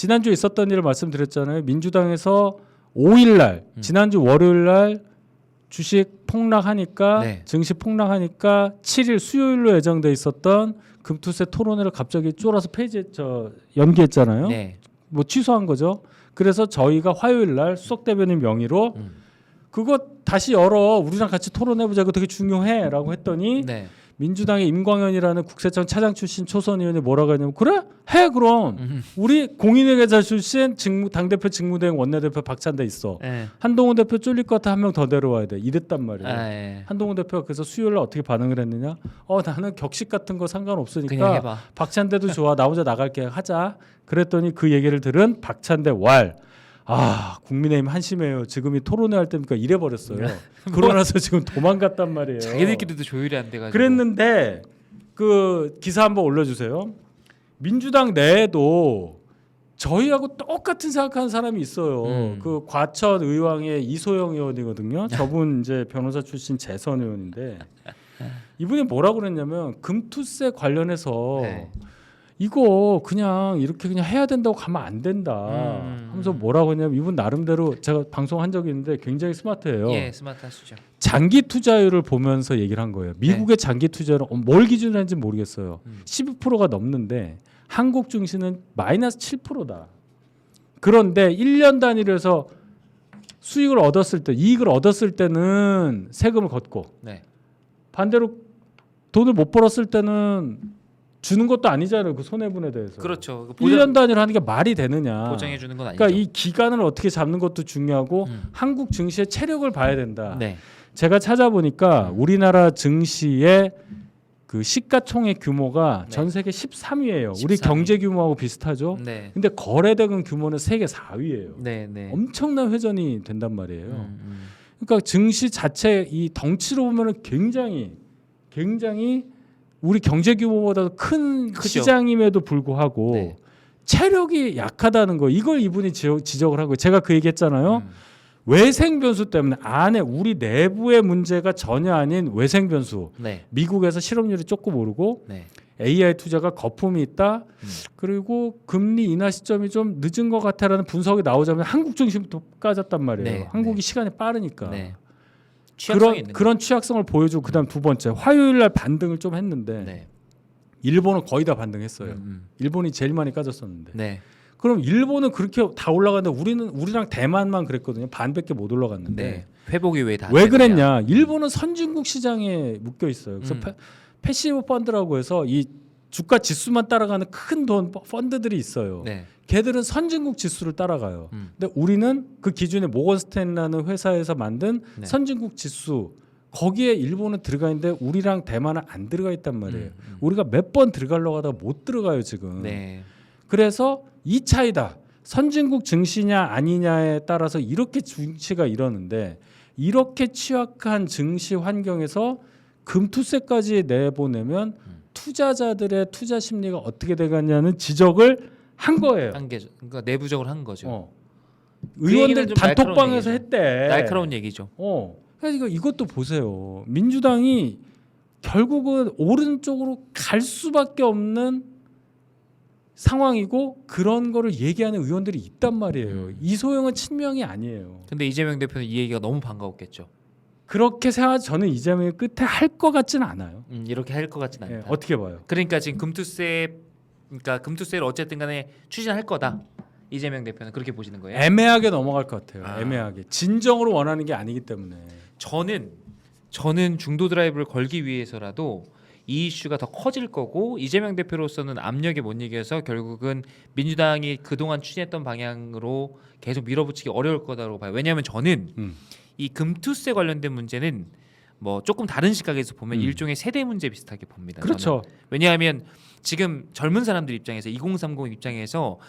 지난주에 있었던 일을 말씀드렸잖아요. 민주당에서 5일날 지난주 월요일날 주식 폭락하니까 네. 증시 폭락하니까 7일 수요일로 예정돼 있었던 금투세 토론회를 갑자기 쫄아서 연기했잖아요. 네. 뭐 취소한 거죠. 그래서 저희가 화요일날 수석 대변인 명의로 그거 다시 열어 우리랑 같이 토론해보자. 그거 되게 중요해라고 했더니 네. 민주당의 임광현이라는 국세청 차장 출신 초선 의원이 뭐라고 했냐면 그래? 해 그럼. 우리 공인회계사 출신 당대표 직무대행 원내대표 박찬대 있어. 네. 한동훈 대표 쫄릴 것 같아 한 명 더 데려와야 돼. 이랬단 말이에요. 네. 한동훈 대표가 그래서 수요일날 어떻게 반응을 했느냐. 나는 격식 같은 거 그냥 상관없으니까 해봐. 박찬대도 좋아. 나 혼자 나갈게 하자. 그랬더니 그 얘기를 들은 박찬대 왈. 국민의힘 한심해요. 지금이 토론회 할 때니까 이래버렸어요. 그러고 나서 지금 도망갔단 말이에요. 자기들끼리도 조율이 안 돼가지고. 그랬는데 그 기사 한번 올려주세요. 민주당 내에도 저희하고 똑같은 생각하는 사람이 있어요. 그 과천 의왕의 이소영 의원이거든요. 저분 이제 변호사 출신 재선 의원인데 이분이 뭐라고 그랬냐면 금투세 관련해서 네. 이거 그냥 이렇게 그냥 해야 된다고 가면 안 된다 하면서 뭐라고 했냐면 이분 나름대로 제가 방송한 적이 있는데 굉장히 스마트해요. 예, 스마트하시죠. 장기 투자율을 보면서 얘기를 한 거예요. 미국의 장기 투자율은 뭘 기준으로 하는지 모르겠어요. 12%가 넘는데 한국 증시는 마이너스 7%다. 그런데 1년 단위로 해서 수익을 얻었을 때 이익을 얻었을 때는 세금을 걷고 네. 반대로 돈을 못 벌었을 때는 주는 것도 아니잖아요. 그 손해분에 대해서. 그렇죠. 1년 단위로 하는 게 말이 되느냐. 보장해 주는 건 아니죠. 그러니까 이 기간을 어떻게 잡는 것도 중요하고 한국 증시의 체력을 봐야 된다. 네. 제가 찾아보니까 우리나라 증시의 그 시가총액 규모가 네. 전 세계 13위예요. 우리 13위. 경제 규모하고 비슷하죠. 네. 근데 거래대금 규모는 세계 4위예요. 네, 네. 엄청난 회전이 된단 말이에요. 그러니까 증시 자체 이 덩치로 보면은 굉장히 우리 경제 규모보다 큰 크죠. 시장임에도 불구하고 네. 체력이 약하다는 거 이걸 이분이 지적을 한 거예요. 제가 그 얘기했잖아요. 외생 변수 때문에 안에 우리 내부의 문제가 전혀 아닌 외생 변수. 네. 미국에서 실업률이 조금 오르고 네. AI 투자가 거품이 있다. 그리고 금리 인하 시점이 좀 늦은 것 같아라는 분석이 나오자면 한국 중심부터 까졌단 말이에요. 네. 한국이 네. 시간이 빠르니까. 네. 취약성이 있는 그런 취약성을 보여주고 그다음 두 번째 화요일 날 반등을 좀 했는데 네. 일본은 거의 다 반등했어요. 일본이 제일 많이 까졌었는데. 네. 그럼 일본은 그렇게 다 올라갔는데 우리랑 대만만 그랬거든요. 반밖에 못 올라갔는데. 네. 회복이 왜 다 왜 안 되느냐. 그랬냐? 일본은 선진국 시장에 묶여 있어요. 그래서 패시브 펀드라고 해서 이 주가 지수만 따라가는 큰 돈 펀드들이 있어요. 네. 걔들은 선진국 지수를 따라가요. 근데 우리는 그 기준에 모건스탠이라는 회사에서 만든 네. 선진국 지수 거기에 일본은 들어가 있는데 우리랑 대만은 안 들어가 있단 말이에요. 우리가 몇 번 들어가려고 하다가 못 들어가요 지금. 네. 그래서 이 차이다. 선진국 증시냐 아니냐에 따라서 이렇게 증시가 이러는데 이렇게 취약한 증시 환경에서 금투세까지 내보내면 투자자들의 투자 심리가 어떻게 되겠냐는 지적을 한 거예요. 한 개. 그러니까 내부적으로 한 거죠. 의원들 얘기는 좀 단톡방에서 날카로운 했대. 날카로운 얘기죠. 그러니까 이것도 보세요. 민주당이 결국은 오른쪽으로 갈 수밖에 없는 상황이고 그런 거를 얘기하는 의원들이 있단 말이에요. 이소영은 친명이 아니에요. 근데 이재명 대표는 이 얘기가 너무 반가웠겠죠. 그렇게 생각하지 저는 이재명이 끝에 할 것 같지는 않아요. 이렇게 할 것 같진 않다. 어떻게 봐요? 그러니까 지금 금투세를 어쨌든 간에 추진할 거다. 이재명 대표는 그렇게 보시는 거예요? 애매하게 넘어갈 것 같아요. 애매하게. 진정으로 원하는 게 아니기 때문에. 저는 중도 드라이브를 걸기 위해서라도 이 이슈가 더 커질 거고 이재명 대표로서는 압력에 못 이겨서 결국은 민주당이 그동안 추진했던 방향으로 계속 밀어붙이기 어려울 거다라고 봐요. 왜냐하면 저는 이 금투세 관련된 문제는 뭐 조금 다른 시각에서 보면 일종의 세대 문제 비슷하게 봅니다. 그렇죠. 저는. 왜냐하면 지금 젊은 사람들 입장에서 2030 입장에서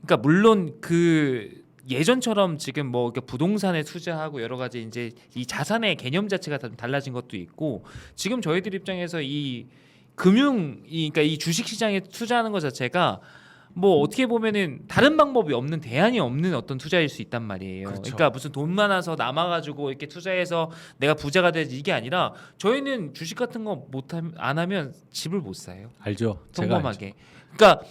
그러니까 물론 그 예전처럼 지금 뭐 부동산에 투자하고 여러 가지 이제 이 자산의 개념 자체가 좀 달라진 것도 있고 지금 저희들 입장에서 이 그러니까 이 주식 시장에 투자하는 것 자체가 뭐 어떻게 보면은 다른 방법이 없는 대안이 없는 어떤 투자일 수 있단 말이에요. 그렇죠. 그러니까 무슨 돈 많아서 남아가지고 이렇게 투자해서 내가 부자가 되지 이게 아니라 저희는 주식 같은 거 안 하면 집을 못 사요. 알죠. 평범하게. 그러니까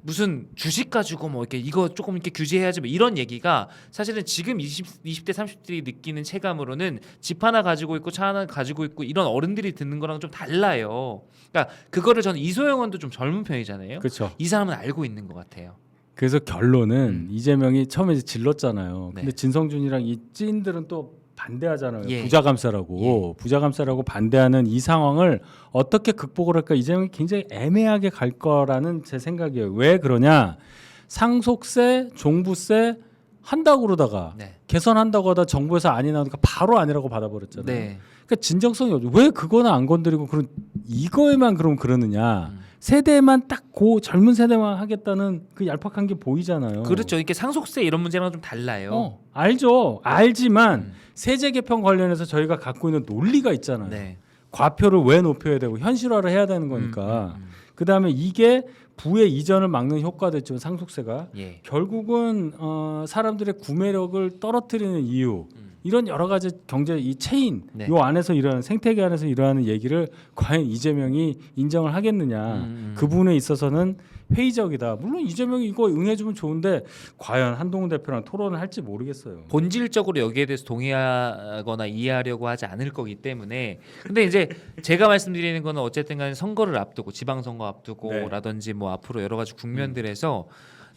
무슨 주식 가지고 뭐 이렇게 이거 조금 이렇게 규제해야지 뭐 이런 얘기가 사실은 지금 20대 30대들이 느끼는 체감으로는 집 하나 가지고 있고 차 하나 가지고 있고 이런 어른들이 듣는 거랑 좀 달라요. 그러니까 그거를 저는 이소영 의원도 좀 젊은 편이잖아요. 그렇죠. 이 사람은 알고 있는 것 같아요. 그래서 결론은 이재명이 처음에 이제 질렀잖아요. 네. 근데 진성준이랑 이 찐들은 또 반대하잖아요. 예. 부자감사라고 반대하는 이 상황을 어떻게 극복을 할까? 이재명이 굉장히 애매하게 갈 거라는 제 생각이에요. 왜 그러냐? 상속세, 종부세 한다고 그러다가 네. 개선한다고 하다 정부에서 아니 나오니까 바로 아니라고 받아버렸잖아요. 네. 그러니까 진정성이 없죠. 왜 그거는 안 건드리고 그런 이거에만 그럼 그러느냐? 세대만 딱 젊은 세대만 하겠다는 그 얄팍한 게 보이잖아요. 그렇죠. 이게 상속세 이런 문제랑 좀 달라요. 알죠. 알지만 세제 개편 관련해서 저희가 갖고 있는 논리가 있잖아요. 네. 과표를 왜 높여야 되고 현실화를 해야 되는 거니까. 그다음에 이게 부의 이전을 막는 효과도 있지만 상속세가 예. 결국은 사람들의 구매력을 떨어뜨리는 이유 이런 여러 가지 경제 이 체인 네. 요 안에서 일어나는 생태계 안에서 일어나는 얘기를 과연 이재명이 인정을 하겠느냐 그 부분에 있어서는 회의적이다. 물론 이재명이 이거 응해주면 좋은데 과연 한동훈 대표랑 토론을 할지 모르겠어요. 본질적으로 여기에 대해서 동의하거나 이해하려고 하지 않을 거기 때문에 근데 이제 제가 말씀드리는 거는 어쨌든 간에 선거를 앞두고 지방선거 앞두고라든지 뭐 앞으로 여러 가지 국면들에서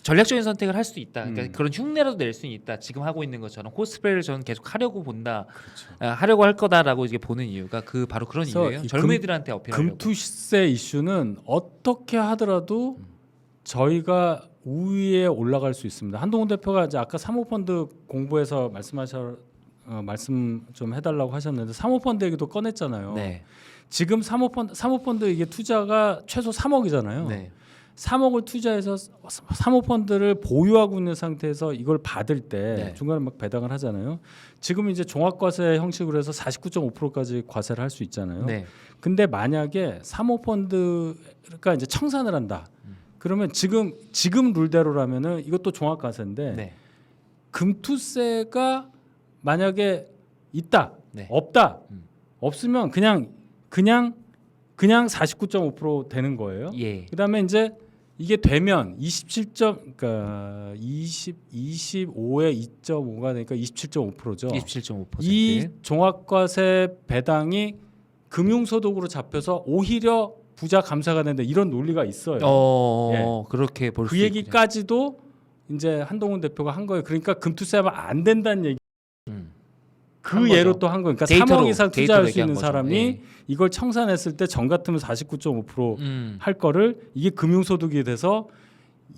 전략적인 선택을 할 수도 있다. 그러니까 그런 흉내라도 낼 수는 있다. 지금 하고 있는 것처럼 코스프레를 저는 계속 하려고 본다. 그렇죠. 하려고 할 거다라고 이제 보는 이유가 바로 그런 이유예요. 젊은이들한테 어필하려고. 금투세 이슈는 어떻게 하더라도 저희가 우위에 올라갈 수 있습니다. 한동훈 대표가 이제 아까 사모펀드 공부해서 말씀 좀 해달라고 하셨는데 사모펀드 얘기도 꺼냈잖아요. 네. 지금 사모펀드 이게 투자가 최소 3억이잖아요. 네. 3억을 투자해서 사모펀드를 보유하고 있는 상태에서 이걸 받을 때 네. 중간에 막 배당을 하잖아요. 지금 이제 종합과세 형식으로 해서 49.5%까지 과세를 할 수 있잖아요. 네. 근데 만약에 사모펀드가 이제 청산을 한다. 그러면 지금 룰대로라면은 이것도 종합과세인데 네. 금투세가 만약에 있다, 네. 없다, 없으면 그냥 49.5% 되는 거예요. 예. 그다음에 이제 이게 되면 27점 그러니까 25에 2.5가 되니까 27.5%죠. 27.5%. 이 종합과세 배당이 금융소득으로 잡혀서 오히려 부자 감사가 된다 이런 논리가 있어요. 그렇게 볼 수 그 얘기까지도 이제 한동훈 대표가 한 거예요. 그러니까 금투세하면 안 된다는 얘기. 그 예로 또 한 거예요. 그러니까 3억 이상 투자할 수 있는 사람이 예. 이걸 청산했을 때 전 같으면 49.5% 할 거를 이게 금융소득이 돼서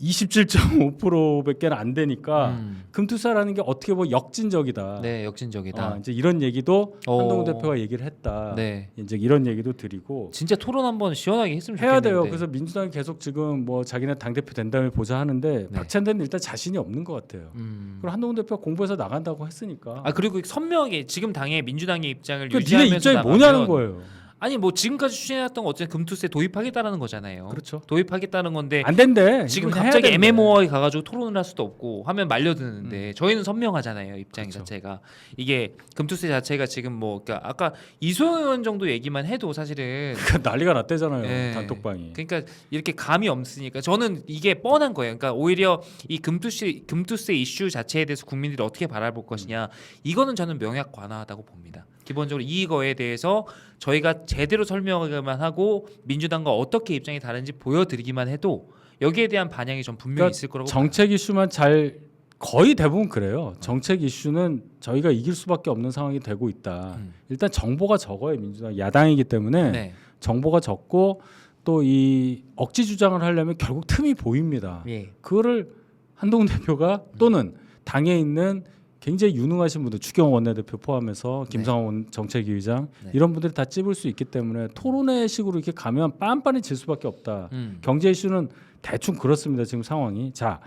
27.5%밖에 안 되니까 금투세라는 게 어떻게 보면 역진적이다. 네, 역진적이다. 이제 이런 얘기도 한동훈 대표가 얘기를 했다. 네. 이제 이런 얘기도 드리고 진짜 토론 한번 시원하게 했으면 해야 좋겠는데. 돼요. 그래서 민주당이 계속 지금 뭐 자기네 당 대표 된 다음에 보자 하는데 네. 박찬대는 일단 자신이 없는 것 같아요. 그리고 한동훈 대표가 공부해서 나간다고 했으니까. 그리고 선명하게 지금 당의 민주당의 입장을 그러니까 유지하면서 니네 입장이 나가면 뭐냐는 거예요. 아니 뭐 지금까지 추진해왔던 거 어쨌든 금투세 도입하겠다라는 거잖아요. 그렇죠. 도입하겠다는 건데 안 된대. 지금 이건 해야 갑자기 된대. 애매모호하게 가가지고 토론을 할 수도 없고 하면 말려드는데 저희는 선명하잖아요 입장 자체가 이게 금투세 자체가 지금 뭐 그러니까 아까 이소영 의원 정도 얘기만 해도 사실은 난리가 났대잖아요. 네. 단톡방이. 그러니까 이렇게 감이 없으니까 저는 이게 뻔한 거예요. 그러니까 오히려 이 금투세 이슈 자체에 대해서 국민들이 어떻게 바라볼 것이냐 이거는 저는 명약 관화하다고 봅니다. 기본적으로 이거에 대해서 저희가 제대로 설명하기만 하고 민주당과 어떻게 입장이 다른지 보여드리기만 해도 여기에 대한 반향이 좀 분명히 그러니까 있을 거라고 정책 이슈만 잘 거의 대부분 그래요. 정책 이슈는 저희가 이길 수밖에 없는 상황이 되고 있다. 일단 정보가 적어요. 민주당 야당이기 때문에 봐요. 네. 정보가 적고 또 이 억지 주장을 하려면 결국 틈이 보입니다. 예. 그거를 한동훈 대표가 또는 당에 있는 굉장히 유능하신 분들 추경호 원내대표 포함해서 김상원 정책위의장 이런 분들이 다 찝을 수 있기 때문에 토론회 식으로 이렇게 가면 빤빤히 질 수밖에 없다. 경제 이슈는 대충 그렇습니다. 지금 상황이. 자,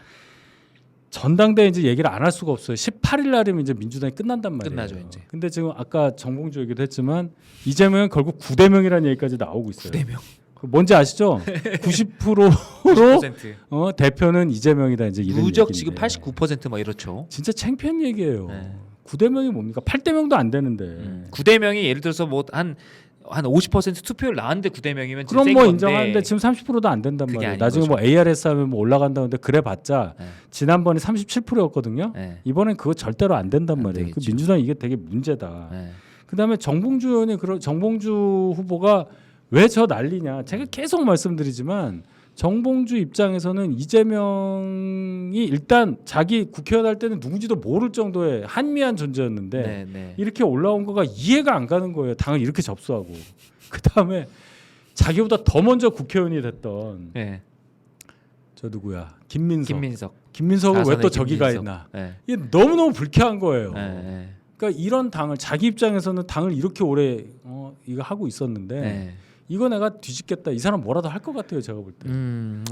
전당대회 이제 얘기를 안 할 수가 없어요. 18일 날이면 이제 민주당이 끝난단 말이에요. 끝나죠, 이제. 근데 지금 아까 정봉주 얘기도 했지만 이재명은 결국 9대0이라는 얘기까지 나오고 있어요. 9대0. 뭔지 아시죠? 90%로 90%. 대표는 이재명이다 이제 이런 누적 얘기인데. 지금 89%막 이렇죠. 진짜 창피한 얘기예요. 네. 9대0이 뭡니까? 8대0도 안 되는데. 9대 명이 예를 들어서 뭐 한 한 50% 투표율 나왔는데 9대 0이면 그럼 센 뭐 건데. 인정하는데 지금 30%도 안 된단 그게 말이에요. 아닌 나중에 거죠. 뭐 ARS 하면 뭐 올라간다는데 그래봤자 네. 지난번에 37%였거든요. 네. 이번엔 그거 절대로 안 된단 안 말이에요. 그 되겠죠. 민주당 이게 되게 문제다. 네. 그다음에 정봉주 의원이 정봉주 후보가 왜 저 난리냐? 제가 계속 말씀드리지만 정봉주 입장에서는 이재명이 일단 자기 국회의원 할 때는 누군지도 모를 정도의 한미한 존재였는데 네, 네. 이렇게 올라온 거가 이해가 안 가는 거예요. 당을 이렇게 접수하고 그다음에 자기보다 더 먼저 국회의원이 됐던 네. 저 누구야? 김민석은 왜 자선의 또 저기 가 김민석. 있나? 네. 이게 너무너무 불쾌한 거예요. 네, 네. 그러니까 이런 당을 자기 입장에서는 당을 이렇게 오래 이거 하고 있었는데 네. 이거 내가 뒤집겠다. 이 사람 뭐라도 할 것 같아요. 제가 볼 때.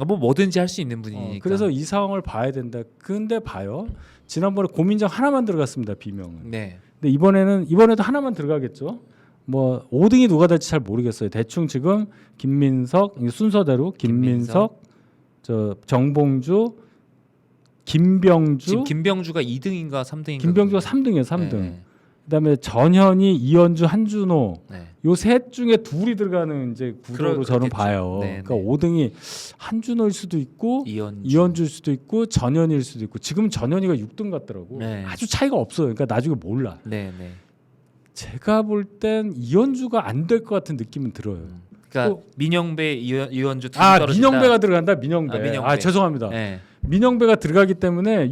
뭐 뭐든지 할 수 있는 분이니까. 그래서 이 상황을 봐야 된다. 근데 봐요. 지난번에 고민정 하나만 들어갔습니다. 비명은. 네. 근데 이번에도 하나만 들어가겠죠. 뭐 5등이 누가 될지 잘 모르겠어요. 대충 지금 김민석 순서대로 김민석, 저 정봉주, 김병주, 지금 김병주가 2등인가 3등인가. 김병주가 3등이에요. 3등. 네. 그다음에 전현희, 이현주, 한준호 네. 요 셋 중에 둘이 들어가는 이제 구도로 저는 그렇겠죠. 봐요. 네, 그러니까 네. 5등이 한준호일 수도 있고 이현주. 이현주일 수도 있고 전현희일 수도 있고 지금 전현희가 6등 같더라고. 네. 아주 차이가 없어요. 그러니까 나중에 몰라. 네, 네. 제가 볼 땐 이현주가 안 될 것 같은 느낌은 들어요. 그러니까 또- 민영배, 이현주 둘이 아 떨어진다. 민영배가 들어간다. 민영배. 아, 민영배. 아 죄송합니다. 네. 민영배가 들어가기 때문에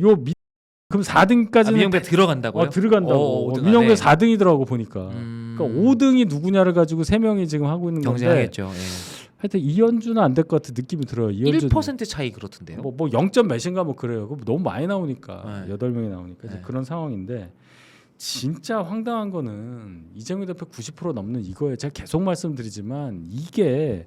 그럼 4등까지는 민영배 들어간다고요? 들어간다고. 5등 민영배 안에. 4등이더라고 보니까. 그러니까 5등이 누구냐를 가지고 3명이 지금 하고 있는 건데 경쟁하겠죠. 하여튼 이현주는 안 될 것 같은 느낌이 들어요. 예. 이현주 1% 차이 그렇던데요. 뭐 0점 몇인가 뭐 그래요. 그거 너무 많이 나오니까 네. 8명이 나오니까 이제 네. 그런 상황인데 진짜 황당한 거는 이재명 대표 90% 넘는 이거예요. 제가 계속 말씀드리지만 이게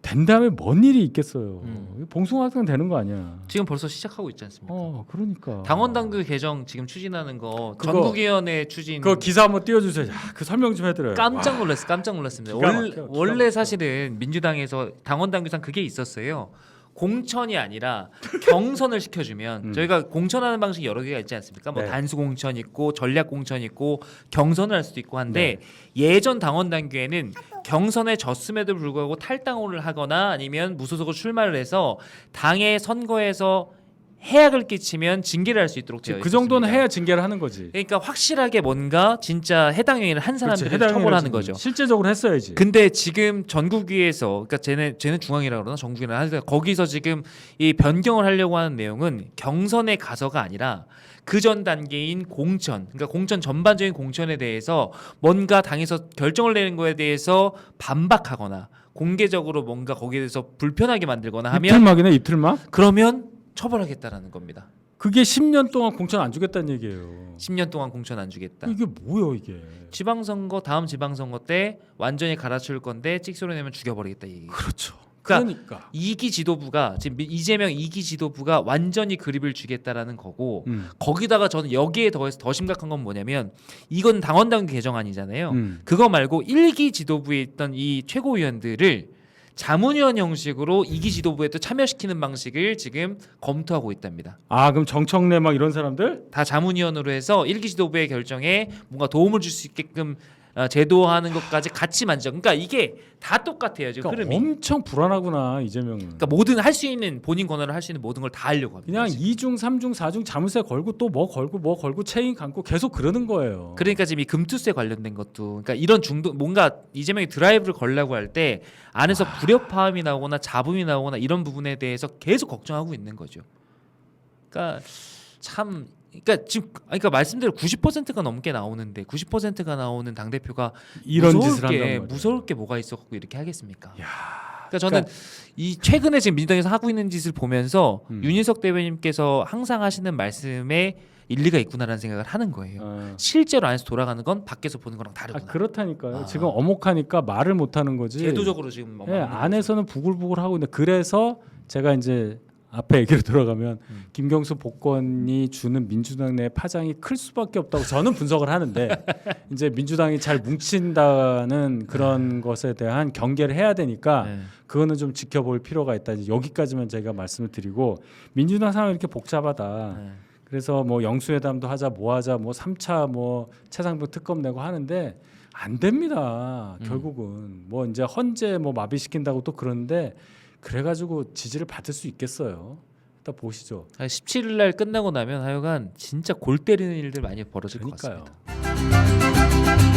된 다음에 뭔 일이 있겠어요. 봉숭아학당 되는 거 아니야. 지금 벌써 시작하고 있지 않습니까? 그러니까. 당원당규 개정 지금 추진하는 거 그거- 전국위원회 추진 그 기사 한번 띄워주세요. 그 설명 좀 해드려요. 깜짝 놀랐어요. 깜짝 놀랐습니다. 기가 막혀, 기가 원래 막혀. 사실은 민주당에서 당원당규상 그게 있었어요. 공천이 아니라 경선을 시켜주면 저희가 공천하는 방식이 여러 개가 있지 않습니까? 뭐 네. 단수 공천 있고 전략 공천 있고 경선을 할 수도 있고 한데 예전 당원당규에는 경선에 졌음에도 불구하고 탈당을 하거나 아니면 무소속으로 출마를 해서 당의 선거에서 해악을 끼치면 징계를 할 수 있도록 되어 있습니다. 그 정도는 해야 징계를 하는 거지. 그러니까 확실하게 뭔가 진짜 해당 행위를 한 사람들을 해당 처벌하는 행위를 거죠. 실제적으로 했어야지. 근데 지금 전국위에서 그러니까 쟤는 중앙이라 그러나 정국이라 하는데 거기서 지금 이 변경을 하려고 하는 내용은 경선에 가서가 아니라 그 전 단계인 공천, 그러니까 공천 전반적인 공천에 대해서 뭔가 당에서 결정을 내는 거에 대해서 반박하거나 공개적으로 뭔가 거기에 대해서 불편하게 만들거나 하면 이틀막이네 이틀막. 그러면 처벌하겠다라는 겁니다. 그게 10년 동안 공천 안 주겠다는 얘기예요. 10년 동안 공천 안 주겠다. 이게 뭐예요 이게? 지방선거 다음 지방선거 때 완전히 갈아치울 건데 찍소리 내면 죽여버리겠다 이 얘기. 그렇죠. 그러니까 그러니까. 2기 지도부가 지금 이재명 2기 지도부가 완전히 그립을 주겠다라는 거고 거기다가 저는 여기에 더해서 더 심각한 건 뭐냐면 이건 당원당규 개정안이잖아요. 그거 말고 1기 지도부에 있던 이 최고위원들을 자문위원 형식으로 2기 지도부에 또 참여시키는 방식을 지금 검토하고 있답니다. 아 그럼 정청래 막 이런 사람들? 다 자문위원으로 해서 1기 지도부의 결정에 뭔가 도움을 줄 수 있게끔 제도하는 것까지 같이 만져. 그러니까 이게 다 똑같아요 지금 그러니까 흐름이. 엄청 불안하구나 이재명은. 그러니까 모든 할 수 있는 본인 권한을 할 수 있는 모든 걸 다 하려고 합니다. 그냥 지금. 2중, 3중, 4중 자물쇠 걸고 또 뭐 걸고 체인 감고 계속 그러는 거예요. 그러니까 지금 이 금투세 관련된 것도 그러니까 이런 중도 뭔가 이재명이 드라이브를 걸려고 할 때 안에서 불협화음이 나오거나 잡음이 나오거나 이런 부분에 대해서 계속 걱정하고 있는 거죠. 그러니까 참 그러니까 지금 그러니까 말씀대로 90%가 넘게 나오는데 90%가 나오는 당 대표가 이런 짓을 한단 말이에요. 무서울 게 뭐가 있어 갖고 이렇게 하겠습니까? 야, 그러니까 저는 이 최근에 지금 민주당에서 하고 있는 짓을 보면서 음. 윤희석 대변인께서 항상 하시는 말씀에 일리가 있구나라는 생각을 하는 거예요. 어. 실제로 안에서 돌아가는 건 밖에서 보는 거랑 아, 다르구나. 그렇다니까요. 아. 지금 어목하니까 말을 못 하는 거지. 제도적으로 지금 뭐 예, 막는 안에서는 부글부글 하고 있는데 그래서 제가 이제 앞에 얘기로 들어가면 김경수 복권이 주는 민주당 내 파장이 클 수밖에 없다고 저는 분석을 하는데 이제 민주당이 잘 뭉친다는 그런 것에 대한 경계를 해야 되니까 네. 그거는 좀 지켜볼 필요가 있다. 이제 여기까지만 제가 말씀을 드리고 민주당 상황이 이렇게 복잡하다. 네. 그래서 뭐 영수회담도 하자 뭐 하자 뭐 3차 뭐 최상병 특검 내고 하는데 안 됩니다. 결국은 뭐 이제 헌재 뭐 마비시킨다고 또 그러는데 그래가지고 지지를 받을 수 있겠어요. 일단 보시죠. 17일 날 끝나고 나면 하여간 진짜 골 때리는 일들 많이 벌어질 것 그러니까요. 같습니다.